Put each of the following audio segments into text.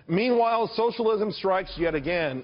Meanwhile, socialism strikes yet again.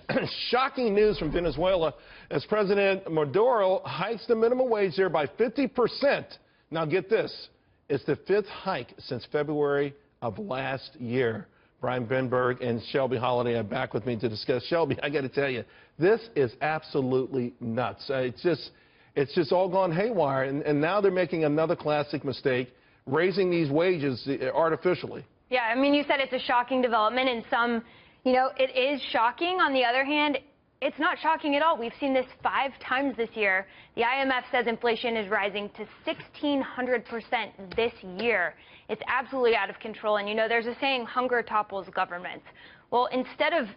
Shocking news from Venezuela as President Maduro hikes the minimum wage there by 50%. Now get this, it's the 5th hike since February of last year. Brenberg and Shelby Holliday are back with me to discuss. Shelby, I got to tell you, this is absolutely nuts. It's just all gone haywire, and now they're making another classic mistake, raising these wages artificially. Yeah, I mean, you said it's a shocking development, and it is shocking. On the other hand, it's not shocking at all. We've seen this 5 times this year. The IMF says inflation is rising to 1,600% this year. It's absolutely out of control. And, there's a saying, hunger topples governments. Well, instead of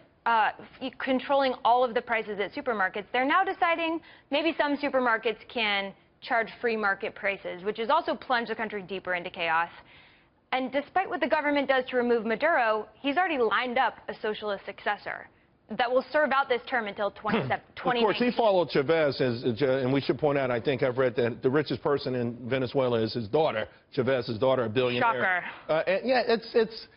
controlling all of the prices at supermarkets, they're now deciding maybe some supermarkets can charge free market prices, which has also plunged the country deeper into chaos. And despite what the government does to remove Maduro, he's already lined up a socialist successor that will serve out this term until 2019. Of course, he followed Chavez, and we should point out, I think I've read that the richest person in Venezuela is his daughter, Chavez's daughter, a billionaire. Shocker. Yeah, it's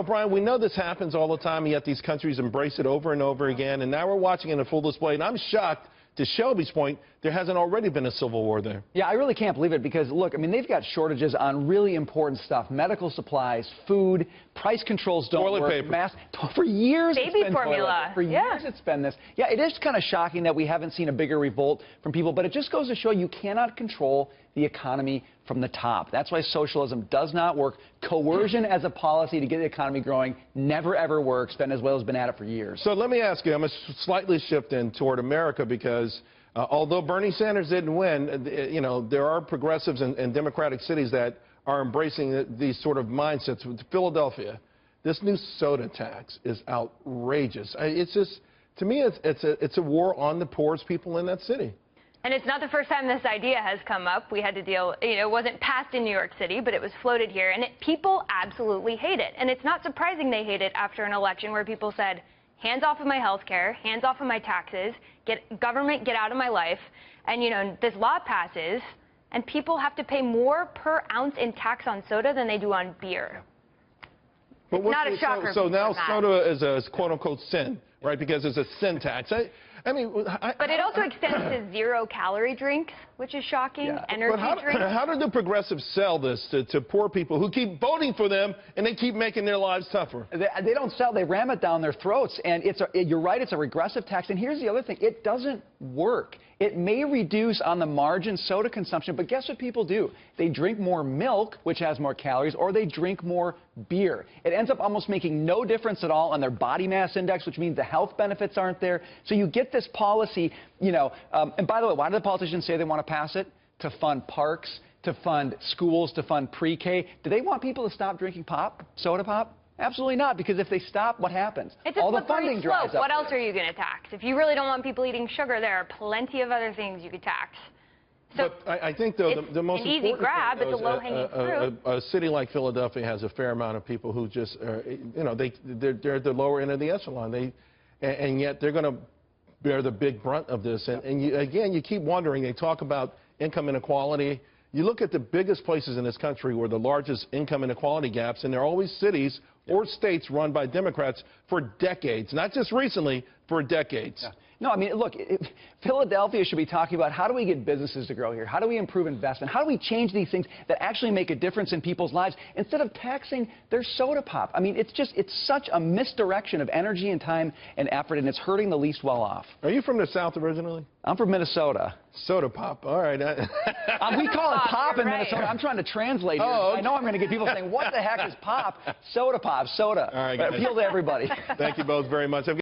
Brian, we know this happens all the time, and yet these countries embrace it over and over again, and now we're watching it in full display, and I'm shocked. To Shelby's point, there hasn't already been a civil war there. Yeah, I really can't believe it because, look, I mean, they've got shortages on really important stuff, medical supplies, food, price controls don't work. Toilet paper. Masks. For years, baby formula. For years, it's been this. Yeah, it is kind of shocking that we haven't seen a bigger revolt from people, but it just goes to show you cannot control the economy from the top. That's why socialism does not work. Coercion as a policy to get the economy growing never, ever works. Venezuela's been at it for years. So let me ask you, I'm going to slightly shift in toward America because although Bernie Sanders didn't win, there are progressives in democratic cities that are embracing these sort of mindsets. With Philadelphia, this new soda tax is outrageous. It's just, to me, it's a war on the poorest people in that city. And it's not the first time this idea has come up. We had to deal, it wasn't passed in New York City, but it was floated here. And people absolutely hate it. And it's not surprising they hate it after an election where people said, hands off of my health care, hands off of my taxes, government, get out of my life. And, this law passes, and people have to pay more per ounce in tax on soda than they do on beer. But not a shocker. So now soda is a quote-unquote sin, right, because it's a sin tax. But it also extends to 0-calorie drinks, which is shocking. Yeah. Energy drinks. How do the progressives sell this to poor people who keep voting for them and they keep making their lives tougher? They don't sell. They ram it down their throats. And you're right, it's a regressive tax. And here's the other thing. It doesn't work. It may reduce on the margin soda consumption, but guess what people do? They drink more milk, which has more calories, or they drink more beer. It ends up almost making no difference at all on their body mass index, which means the health benefits aren't there. So you get this policy, and by the way, why do the politicians say they want to pass it? To fund parks, to fund schools, to fund pre-K. Do they want people to stop drinking pop, soda pop? Absolutely not, because if they stop, what happens? All the funding dries up. What else are you going to tax? If you really don't want people eating sugar, there are plenty of other things you could tax. So but I think, though, the most important easy grab, it's a low-hanging fruit. A city like Philadelphia has a fair amount of people who just, they're at the lower end of the echelon. And yet they're going to bear the big brunt of this. And you keep wondering, they talk about income inequality. You look at the biggest places in this country where the largest income inequality gaps, and they're always cities or states run by Democrats for decades, not just recently, for decades. Yeah. No, I mean, look, Philadelphia should be talking about how do we get businesses to grow here? How do we improve investment? How do we change these things that actually make a difference in people's lives instead of taxing their soda pop? I mean, it's such a misdirection of energy and time and effort, and it's hurting the least well off. Are you from the South originally? I'm from Minnesota. Soda pop. All right. We call it pop in Minnesota. I'm trying to translate here. Oh, okay. I know I'm going to get people saying, what the heck is pop? Soda pop, soda. All right, guys. Appeal to everybody. Thank you both very much.